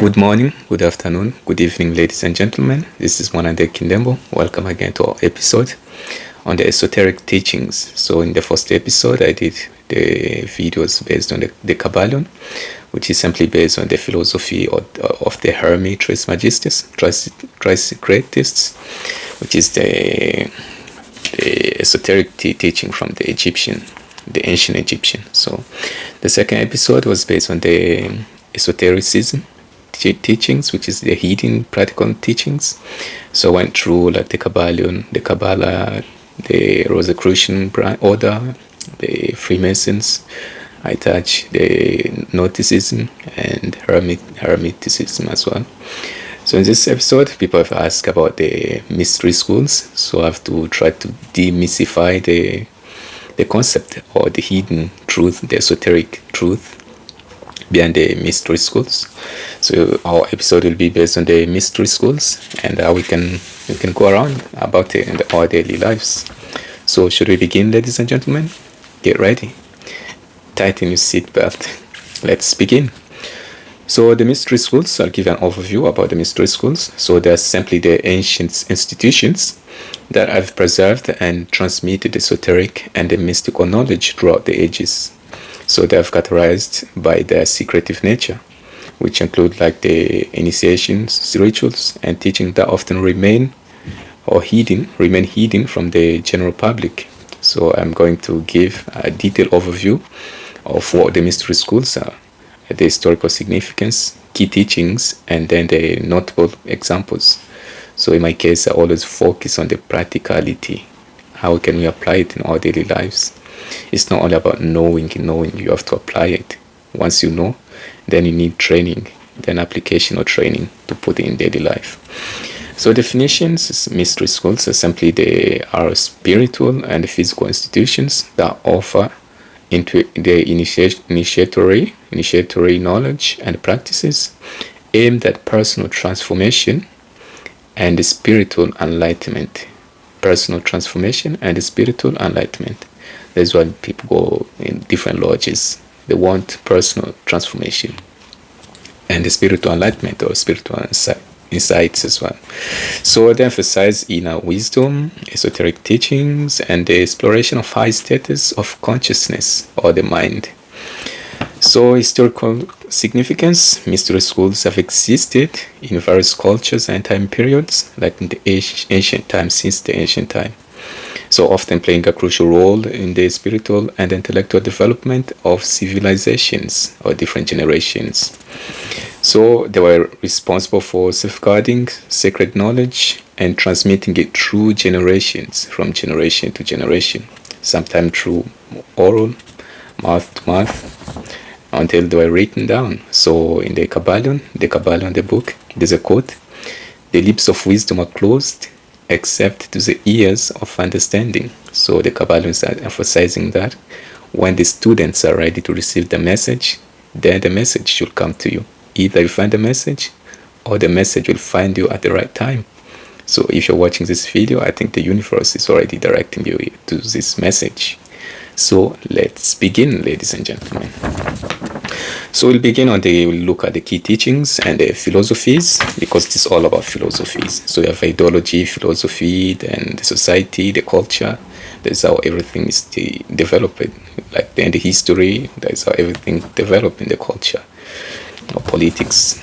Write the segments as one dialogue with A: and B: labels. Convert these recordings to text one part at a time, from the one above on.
A: Good morning, good afternoon, good evening, ladies and gentlemen. This is Mwanandeke Kindembo. Welcome again to our episode on the esoteric teachings. So in the first episode, I did the videos based on the Kybalion, which is simply based on the philosophy of the Hermetic Trismegistus, Trismegists, which is the esoteric teaching from the ancient Egyptian. So the second episode was based on the esotericism teachings, which is the hidden practical teachings. So I went through like the Kybalion, the Kabbalah, the Rosicrucian order, the Freemasons. I touched the Gnosticism and Hermeticism as well. So in this episode, people have asked about the mystery schools. So I have to try to demystify the concept or the hidden truth, the esoteric truth behind the mystery schools. So our episode will be based on the mystery schools and how we can go around about it in our daily lives. So should we begin, ladies and gentlemen? Get ready. Tighten your seatbelt. Let's begin. So the mystery schools, I'll give an overview about the mystery schools. So they're simply the ancient institutions that have preserved and transmitted esoteric and the mystical knowledge throughout the ages. So they have categorized by their secretive nature, which include like the initiations, rituals, and teaching that often remain hidden from the general public. So I'm going to give a detailed overview of what the mystery schools are, the historical significance, key teachings, and then the notable examples. So in my case, I always focus on the practicality. How can we apply it in our daily lives? It's not only about knowing, you have to apply it. Once you know, then you need training, then application or training to put it in daily life. So definitions, mystery schools are simply they are spiritual and physical institutions that offer into the initiatory knowledge and practices aimed at personal transformation and spiritual enlightenment. Personal transformation and spiritual enlightenment. That's why people go in different lodges. They want personal transformation and the spiritual enlightenment or spiritual insights as well. So they emphasize inner wisdom, esoteric teachings, and the exploration of high status of consciousness or the mind. So historical significance, mystery schools have existed in various cultures and time periods, like in the ancient time, since the ancient time. So often playing a crucial role in the spiritual and intellectual development of civilizations or different generations. So they were responsible for safeguarding sacred knowledge and transmitting it through generations, from generation to generation, sometimes through oral, mouth to mouth, until they were written down. So in the Kybalion, the book, there's a quote: "The lips of wisdom are closed, except to the ears of understanding." So the Kybalions are emphasizing that when the students are ready to receive the message, then the message should come to you. Either you find the message or the message will find you at the right time. So if you're watching this video, I think the universe is already directing you to this message. So let's begin, ladies and gentlemen. So we'll look at the key teachings and the philosophies, because it's all about philosophies. So you have ideology, philosophy, then the society, the culture. That's how everything is developed. Like then the history, that's how everything developed in the culture or politics.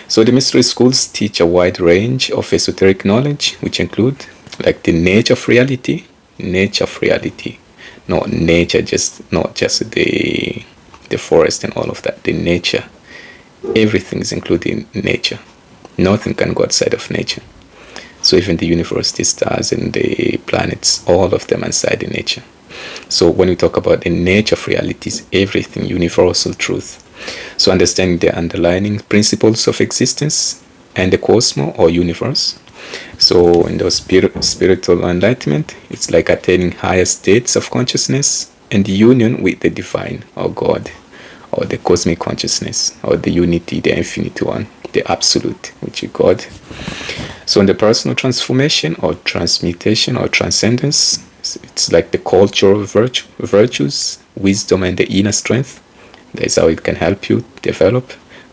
A: So the mystery schools teach a wide range of esoteric knowledge, which include like the nature of reality, not just the forest and all of that, the nature. Everything is included in nature. Nothing can go outside of nature. So even the universe, the stars and the planets, all of them inside the nature. So when we talk about the nature of realities, everything, universal truth. So understanding the underlying principles of existence and the cosmos or universe. So in the spiritual enlightenment, it's like attaining higher states of consciousness and the union with the divine or God or the cosmic consciousness or the unity, the infinite one, the absolute, which is God. So in the personal transformation or transmutation or transcendence, it's like the cultural virtues, wisdom, and the inner strength. That is how it can help you develop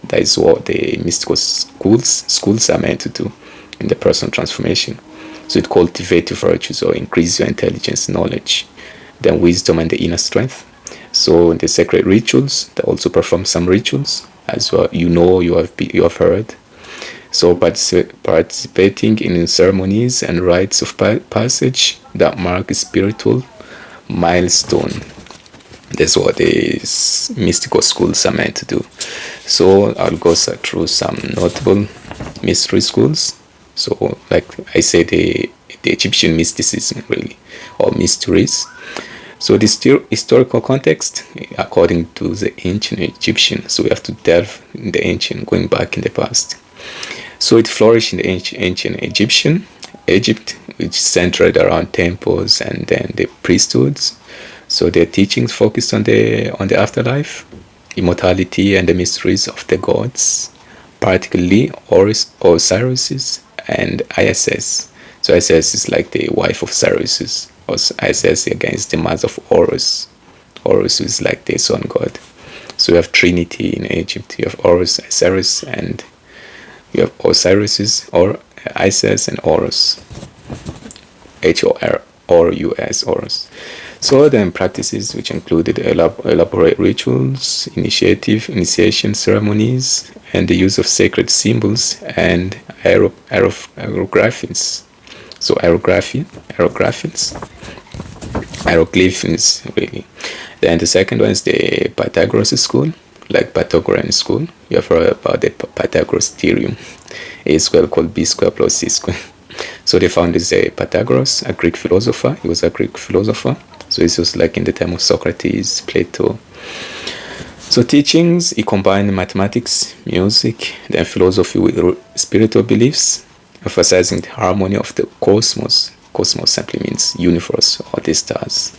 A: That is what the mystical schools are meant to do in the personal transformation. So it cultivates virtues or increase your intelligence, knowledge, then wisdom and the inner strength. So in the sacred rituals, they also perform some rituals as well. You have heard. So participating in ceremonies and rites of passage that mark a spiritual milestone. That's what these mystical schools are meant to do. So I'll go through some notable mystery schools. So like I say, the Egyptian mysticism, really, or mysteries. So the historical context, according to the ancient Egyptian, so we have to delve in the ancient, going back in the past. So it flourished in the ancient Egypt, which centered around temples and then the priesthoods. So their teachings focused on the afterlife, immortality, and the mysteries of the gods, particularly Osiris and Isis. So Isis is like the wife of Cyrus. Isis against the mother of Horus. Horus is like the sun god. So you have Trinity in Egypt. You have Horus, Osiris, and you have Osiris, or Isis, and Horus. Horus, Horus. So then practices which included elaborate rituals, initiation ceremonies, and the use of sacred symbols and hieroglyphs. So hieroglyphs, really. Then the second one is the Pythagoras school, like Pythagorean school. You have heard about the Pythagoras theorem, A square equals B square plus C square. So they found this Pythagoras, a Greek philosopher. He was a Greek philosopher. So this was like in the time of Socrates, Plato. So teachings, he combined mathematics, music, then philosophy with spiritual beliefs, emphasizing the harmony of the cosmos. Cosmos simply means universe or the stars.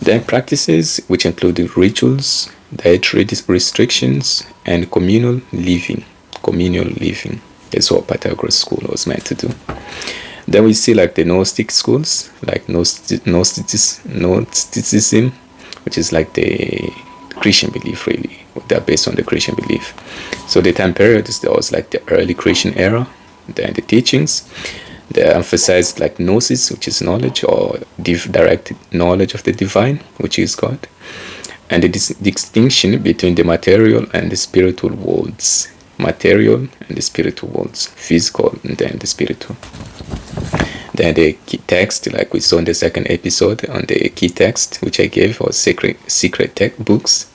A: Then practices, which included rituals, dietary restrictions, and communal living. That's what Pythagoras school was meant to do. Then we see like the Gnostic schools, like Gnosticism, which is like the Christian belief, really. They're based on the Christian belief. So the time period was like the early Christian era. Then the teachings, they emphasized like gnosis, which is knowledge, or direct knowledge of the divine, which is God, and the distinction between the material and the spiritual worlds. Physical and then the spiritual. Then the key text, like we saw in the second episode on the key text, which I gave, was secret books,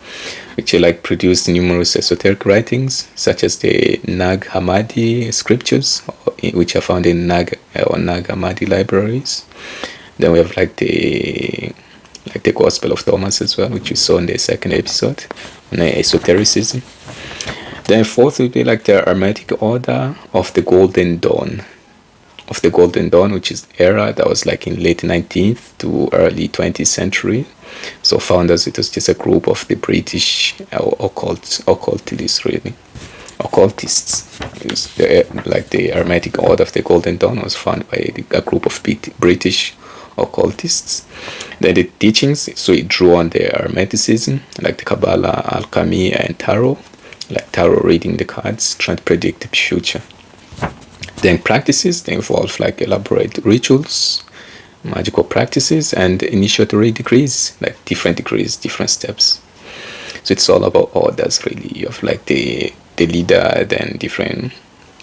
A: which like produced numerous esoteric writings, such as the Nag Hammadi scriptures, which are found in Nag Hammadi libraries. Then we have like the Gospel of Thomas as well, which we saw in the second episode on esotericism. Then fourth would be like the Hermetic order of the Golden Dawn. Which is era that was like in late 19th to early 20th century. So founders, it was just a group of the British occultists, really. Occultists. Like the Hermetic order of the Golden Dawn was founded by a group of British occultists. Then the teachings, so it drew on the Hermeticism, like the Kabbalah, Alchemy, and Tarot. Like tarot reading the cards, trying to predict the future. Then practices, they involve like elaborate rituals, magical practices, and initiatory degrees, like different degrees, different steps. So it's all about orders, really. You have like the leader, then different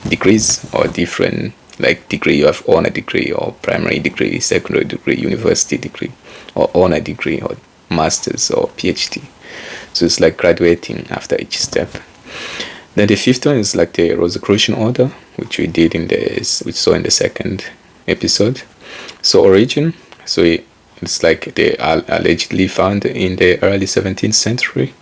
A: degrees, or different like degree. You have honor degree, or primary degree, secondary degree, university degree, or honor degree, or master's, or PhD. So it's like graduating after each step. Then the fifth one is like the Rosicrucian order, which we saw in the second episode. So origin, so it's like they are allegedly found in the early 17th century.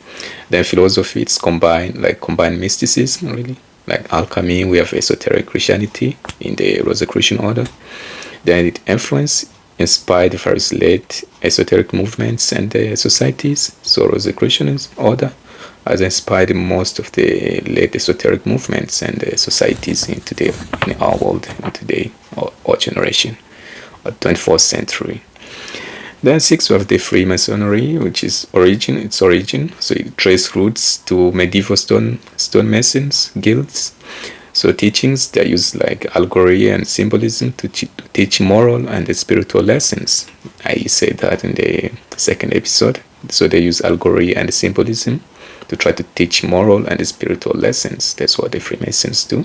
A: Then philosophy, it's combined mysticism, really. Like alchemy, we have esoteric Christianity in the Rosicrucian order. Then it inspired various late esoteric movements and societies. So Rosicrucian order has inspired most of the late esoteric movements and societies in our world in today, or generation, or 24th century. Then 6, we have the Freemasonry, which is its origin. So it traces roots to medieval stonemasons guilds. So teachings, they use like allegory and symbolism to teach moral and spiritual lessons. I said that in the second episode. So they use allegory and symbolism to try to teach moral and spiritual lessons. That's what the Freemasons do.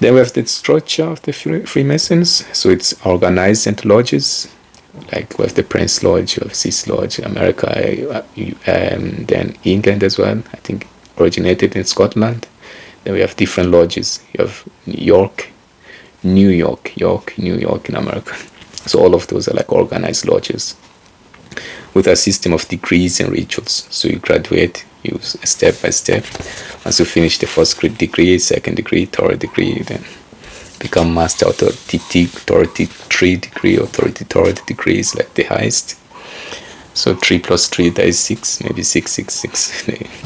A: Then we have the structure of the Freemasons. So it's organized into lodges. Like we have the Prince Lodge, we have Cis Lodge, America, then England as well. I think originated in Scotland. Then we have different lodges. You have New York in America. So all of those are like organized lodges with a system of degrees and rituals. So you graduate, you step by step. Once you finish the first degree, second degree, third degree, then become master authority 33 degree, authority third degree is like the highest. So 3 plus 3, that is 6, maybe 666.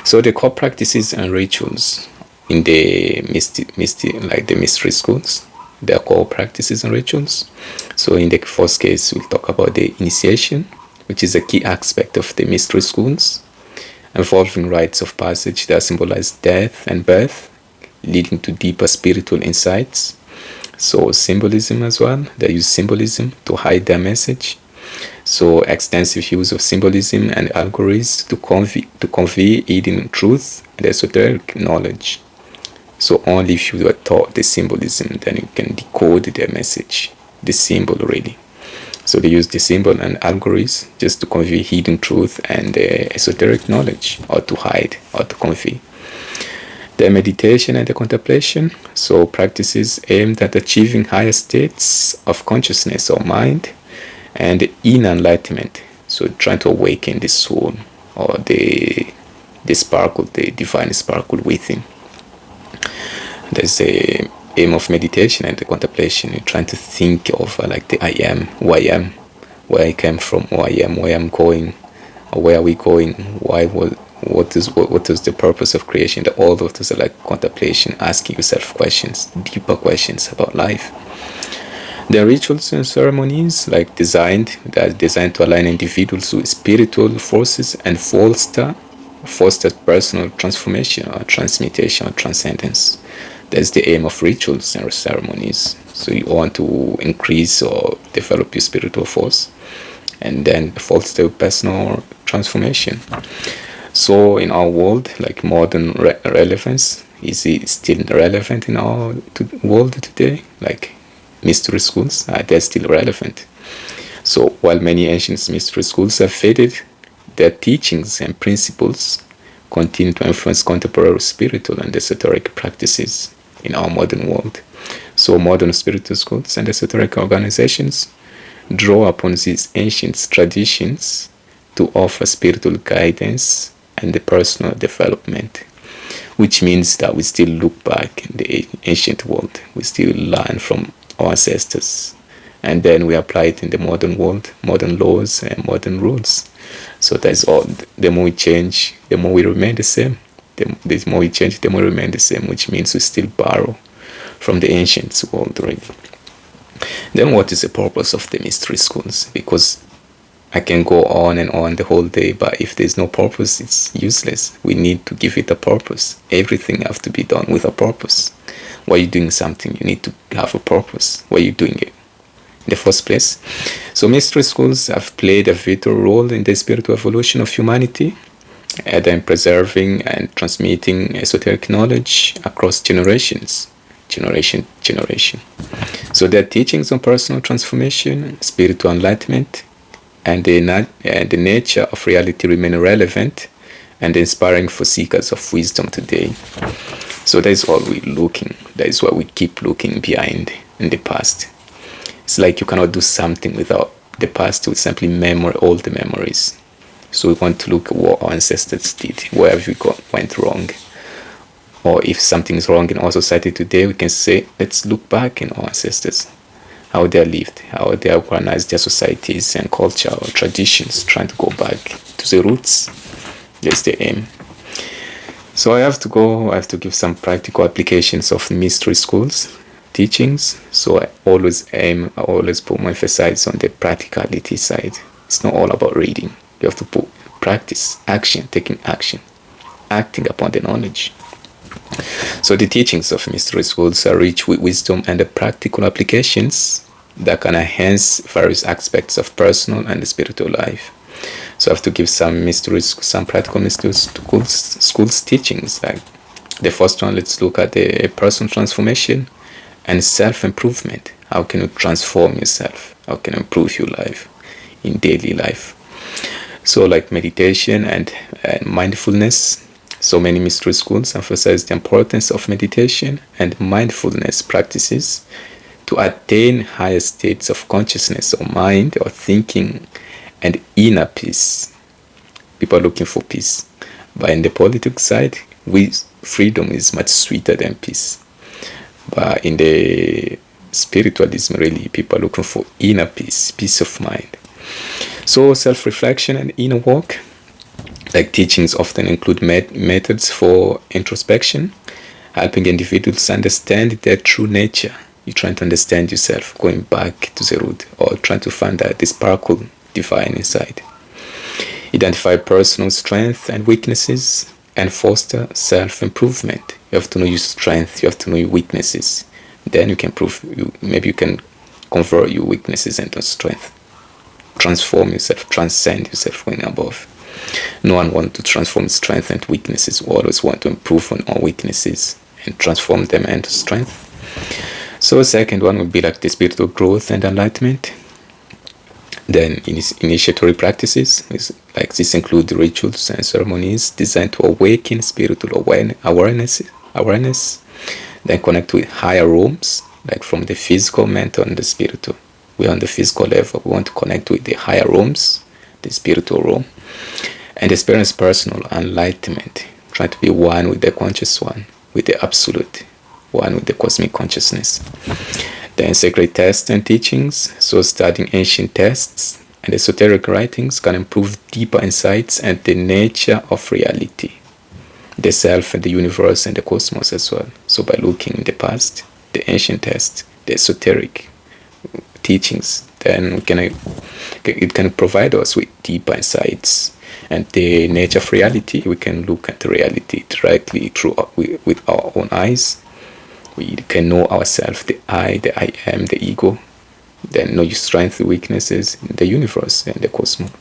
A: So the core practices and rituals in the like the mystery schools, their core practices and rituals. So in the first case, we'll talk about the initiation, which is a key aspect of the mystery schools, involving rites of passage that symbolize death and birth, leading to deeper spiritual insights. So symbolism as well, they use symbolism to hide their message. So extensive use of symbolism and allegories to convey hidden truth and esoteric knowledge. So only if you are taught the symbolism, then you can decode their message, the symbol really. So they use the symbol and allegories just to convey hidden truth and esoteric knowledge, or to hide, or to convey. The meditation and the contemplation, so practices aimed at achieving higher states of consciousness or mind, and inner enlightenment, so trying to awaken the soul or the sparkle, the divine sparkle within. There's the aim of meditation and the contemplation. You're trying to think of like the I am, who I am, where I came from, who I am, where I'm going, or where are we going, what is the purpose of creation. All of those are like contemplation, asking yourself questions, deeper questions about life. There are rituals and ceremonies designed to align individuals with spiritual forces and foster personal transformation or transmutation or transcendence. That's the aim of rituals and ceremonies. So you want to increase or develop your spiritual force and then foster personal transformation. So in our world, like modern relevance, is it still relevant in our world today? Like mystery schools, they're still relevant. So while many ancient mystery schools have faded, their teachings and principles continue to influence contemporary spiritual and esoteric practices in our modern world. So modern spiritual schools and esoteric organizations draw upon these ancient traditions to offer spiritual guidance and the personal development, which means that we still look back in the ancient world. We still learn from our ancestors, and then we apply it in the modern world, modern laws and modern rules. So that's all. The more we change, the more we remain the same. The more we change, the more we remain the same, which means we still borrow from the ancient world already. Then what is the purpose of the mystery schools? Because I can go on and on the whole day, but if there's no purpose, it's useless. We need to give it a purpose. Everything has to be done with a purpose. Why are you doing something? You need to have a purpose. Why are you doing it in the first place? So mystery schools have played a vital role in the spiritual evolution of humanity, and in preserving and transmitting esoteric knowledge across generation. So their teachings on personal transformation, spiritual enlightenment, and the nature of reality remain relevant and inspiring for seekers of wisdom today. So that is all we're looking. That is why we keep looking behind in the past. It's like you cannot do something without the past. We simply all the memories. So we want to look at what our ancestors did, where have we went wrong. Or if something is wrong in our society today, we can say, let's look back in our ancestors, how they lived, how they organized their societies and culture or traditions, trying to go back to the roots. That's the aim. So I have to give some practical applications of mystery schools. teachings. So I always put more emphasis on the practicality side. It's not all about reading. You have to put practice, action, taking action, acting upon the knowledge. So the teachings of mystery schools are rich with wisdom and the practical applications that can enhance various aspects of personal and spiritual life. So I have to give some practical mystery schools teachings. Like the first one, let's look at the personal transformation and self-improvement. How can you transform yourself? How can you improve your life in daily life? So like meditation and mindfulness. So many mystery schools emphasize the importance of meditation and mindfulness practices to attain higher states of consciousness or mind or thinking and inner peace. People are looking for peace. But in the politics side, freedom is much sweeter than peace. But in the spiritualism, really, people are looking for inner peace, peace of mind. So self-reflection and inner work, like teachings often include methods for introspection, helping individuals understand their true nature. You're trying to understand yourself, going back to the root, or trying to find out the sparkle divine inside. Identify personal strengths and weaknesses and foster self-improvement. You have to know your strength, you have to know your weaknesses. Then you can maybe you can convert your weaknesses into strength. Transform yourself, transcend yourself, going above. No one wants to transform strength and weaknesses. We always want to improve on our weaknesses and transform them into strength. So the second one would be like the spiritual growth and enlightenment. Then initiatory practices, like this include rituals and ceremonies designed to awaken spiritual awareness. Then connect with higher realms, like from the physical, mental, and the spiritual. We're on the physical level. We want to connect with the higher realms, the spiritual realm, and experience personal enlightenment. Try to be one with the conscious one, with the absolute, one with the cosmic consciousness. Then sacred texts and teachings. So studying ancient texts and esoteric writings can improve deeper insights and the nature of reality, the self and the universe and the cosmos as well. So by looking in the past, the ancient texts, the esoteric teachings, then it can provide us with deeper insights and the nature of reality. We can look at the reality directly with our own eyes. We can know ourselves, the I am, the ego, then know your strengths, weaknesses in the universe and the cosmos.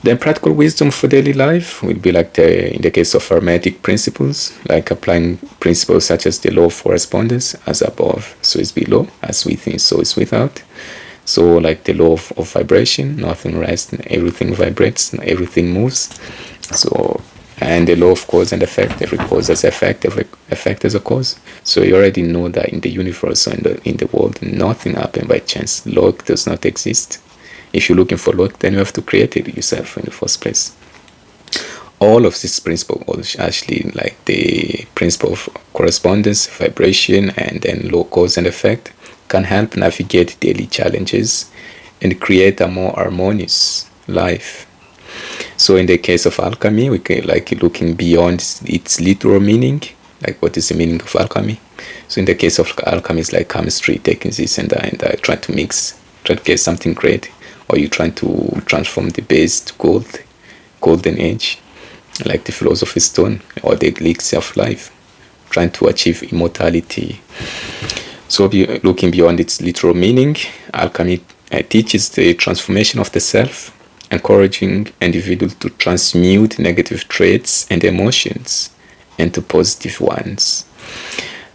A: Then practical wisdom for daily life will be like in the case of Hermetic principles, like applying principles such as the law of correspondence, as above, so is below, as within, so is without. So like the law of vibration, nothing rests, everything vibrates, everything moves. So, and the law of cause and effect, every cause has effect, every effect has a cause. So you already know that in the universe or in the world, nothing happens by chance. Luck does not exist. If you're looking for luck, then you have to create it yourself in the first place. All of these principles, actually, like the principle of correspondence, vibration, and then law, cause and effect, can help navigate daily challenges and create a more harmonious life. So in the case of alchemy, we can like looking beyond its literal meaning, like what is the meaning of alchemy. So in the case of alchemy, it's like chemistry, taking this and that, trying to get something great, or you're trying to transform the base to golden age, like the philosopher's stone or the elixir of life, trying to achieve immortality. So looking beyond its literal meaning, alchemy teaches the transformation of the self, encouraging individuals to transmute negative traits and emotions into positive ones.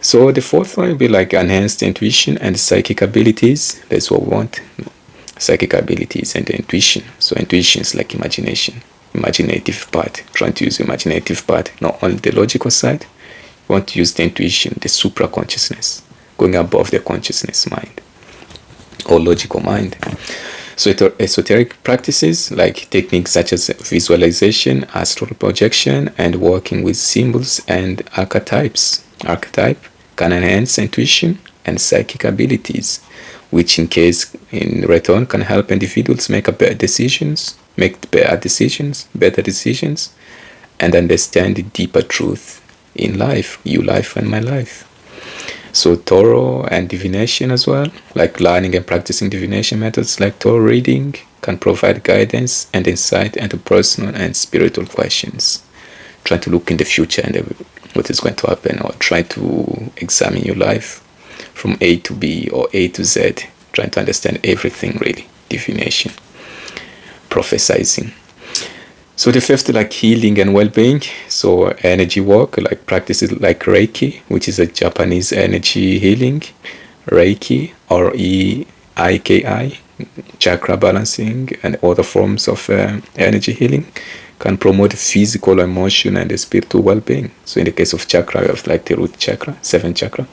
A: So the fourth one will be like enhanced intuition and psychic abilities. That's what we want. Psychic abilities and intuition. So intuition is like imagination, imaginative part, trying to use the imaginative part, not only the logical side. You want to use the intuition, the supra-consciousness, going above the consciousness mind or logical mind. So esoteric practices like techniques such as visualization, astral projection, and working with symbols and archetype can enhance intuition and psychic abilities, which in return can help individuals make better decisions, and understand the deeper truth in life, your life and my life. So tarot and divination as well, like learning and practicing divination methods like tarot reading can provide guidance and insight into personal and spiritual questions. Try to look in the future and what is going to happen, or try to examine your life from A to B or A to Z, trying to understand everything really. Divination, prophesizing. So the fifth, like healing and well-being. So energy work, like practices like Reiki, which is a Japanese energy healing. Reiki, Reiki, chakra balancing, and other forms of energy healing can promote physical, emotional, and spiritual well-being. So in the case of chakra, you have like the root chakra, 7 chakra.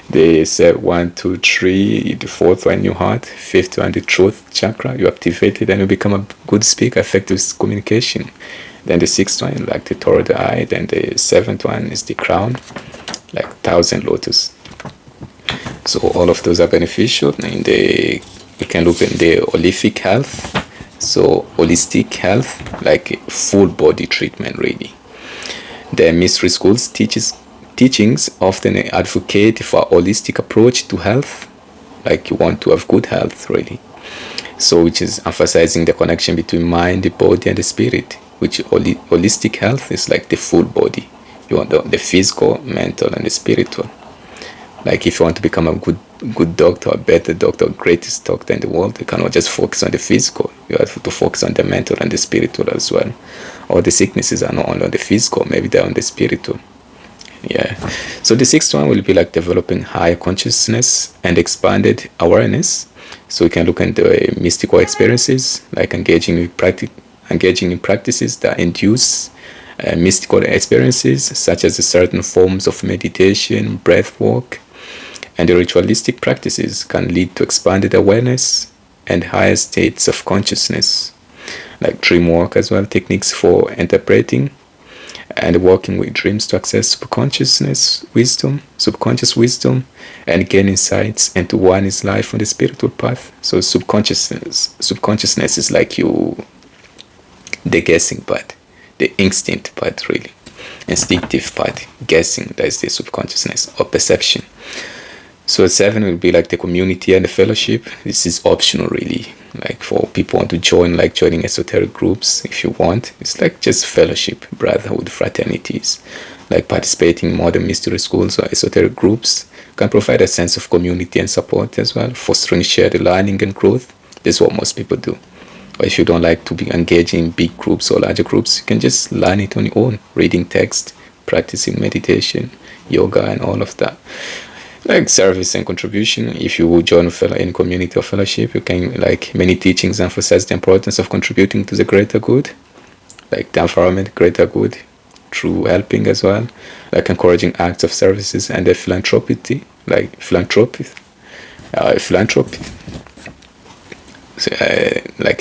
A: They say 1, 2, 3, the fourth one, your heart, fifth one, the truth chakra. You activate it and you become a good speaker, effective communication. Then the sixth one, like the third eye. Then the seventh one is the crown, like 1,000 lotus. So all of those are beneficial. And you can look in the holistic health. So holistic health, like full body treatment, really. The mystery schools teachings often advocate for a holistic approach to health, like you want to have good health, really. So which is emphasizing the connection between mind, the body, and the spirit, which holistic health is like the full body. You want the physical, mental, and the spiritual. Like if you want to become a good doctor, a better doctor, greatest doctor in the world, you cannot just focus on the physical. You have to focus on the mental and the spiritual as well. All the sicknesses are not only on the physical, maybe they're on the spiritual. Yeah. So the sixth one will be like developing higher consciousness and expanded awareness. So we can look into mystical experiences, like engaging in practices that induce mystical experiences, such as certain forms of meditation, breath work, and the ritualistic practices can lead to expanded awareness and higher states of consciousness, like dream work as well, techniques for interpreting and working with dreams to access subconscious wisdom, and gain insights into one's life on the spiritual path. So subconsciousness is like the guessing part, the instinct part, really, instinctive part, guessing. That is the subconsciousness or perception. So 7 will be like the community and the fellowship. This is optional, really, like for people who want to join, like joining esoteric groups if you want. It's like just fellowship, brotherhood, fraternities, like participating in modern mystery schools or esoteric groups can provide a sense of community and support as well, fostering shared learning and growth. This is what most people do. Or if you don't like to be engaging in big groups or larger groups, you can just learn it on your own, reading text, practicing meditation, yoga, and all of that. Like service and contribution, if you join any community or fellowship, you can, like many teachings emphasize the importance of contributing to the greater good, like the environment, greater good, through helping as well, like encouraging acts of services and the philanthropy, like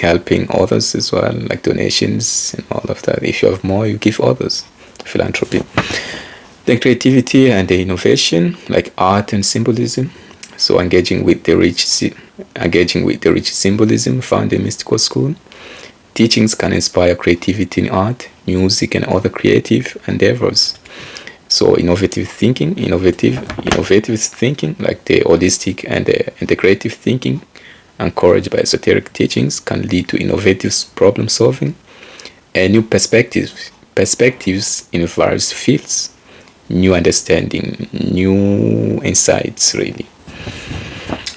A: helping others as well, like donations and all of that. If you have more, you give others. Philanthropy. Then creativity and the innovation, like art and symbolism. So engaging with the rich symbolism found in mystical school. Teachings can inspire creativity in art, music, and other creative endeavors. So innovative thinking, like the holistic and the integrative thinking, encouraged by esoteric teachings, can lead to innovative problem solving and new perspectives in various fields. New understanding, new insights, really.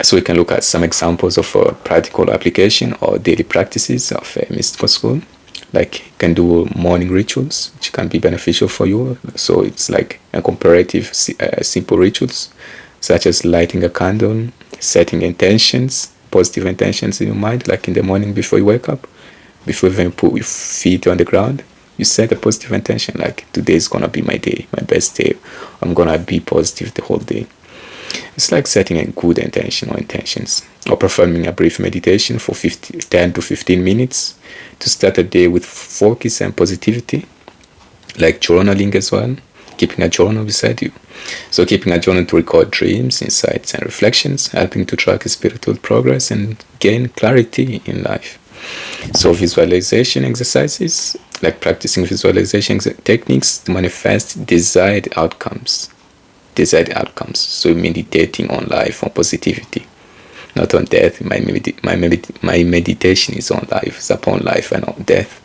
A: So we can look at some examples of practical application or daily practices of mystical school. Like you can do morning rituals, which can be beneficial for you. So it's like a comparative simple rituals, such as lighting a candle, setting intentions, positive intentions in your mind, like in the morning before you wake up, before you even put your feet on the ground. You set a positive intention, like today is going to be my day, my best day. I'm going to be positive the whole day. It's like setting a good intention or intentions, or performing a brief meditation for 10 to 15 minutes to start a day with focus and positivity, like journaling as well, keeping a journal beside you. So keeping a journal to record dreams, insights, and reflections, helping to track spiritual progress and gain clarity in life. So visualization exercises, like practicing visualization techniques to manifest desired outcomes. desired outcomes. So meditating on life, on positivity, not on death. My meditation is on life, it's upon life and on death.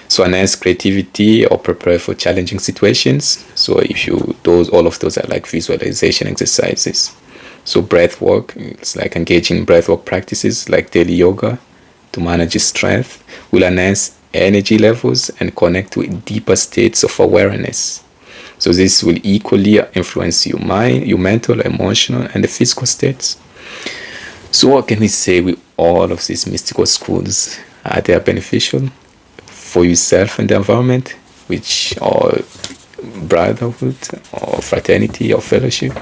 A: So enhance creativity or prepare for challenging situations. So if you all of those are like visualization exercises. So breath work, it's like engaging in breath work practices like daily yoga to manage strength, will enhance energy levels and connect with deeper states of awareness. So this will equally influence your mind, your mental, emotional, and the physical states. So what can we say with all of these mystical schools? Are they beneficial for yourself and the environment, which are brotherhood or fraternity or fellowship?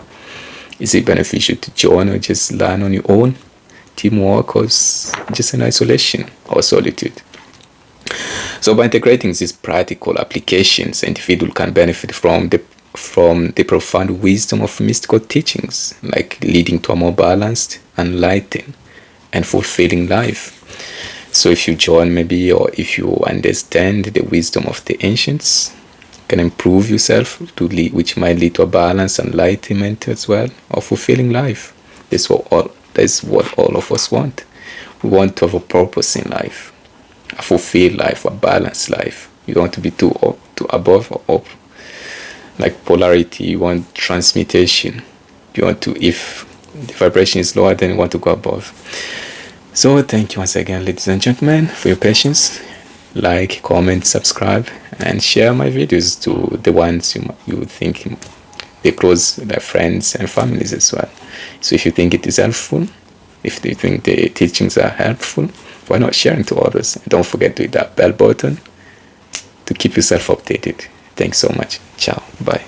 A: Is it beneficial to join or just learn on your own? Teamwork or just in isolation or solitude? So by integrating these practical applications, individual can benefit from the profound wisdom of mystical teachings, like leading to a more balanced, enlightened, and fulfilling life. So if you join maybe, or if you understand the wisdom of the ancients, can improve yourself which might lead to a balance, enlightenment as well, or fulfilling life. That's what all of us want. We want to have a purpose in life, a fulfilled life, a balanced life. You don't want to be too above or up. Like polarity, you want transmutation. You want to, if the vibration is lower, then you want to go above. So thank you once again, ladies and gentlemen, for your patience. Like, comment, subscribe, and share my videos to the ones you think they close, their friends and families as well. So if you think it is helpful, if you think the teachings are helpful, why not sharing to others? And don't forget to hit that bell button to keep yourself updated. Thanks so much. Ciao. Bye.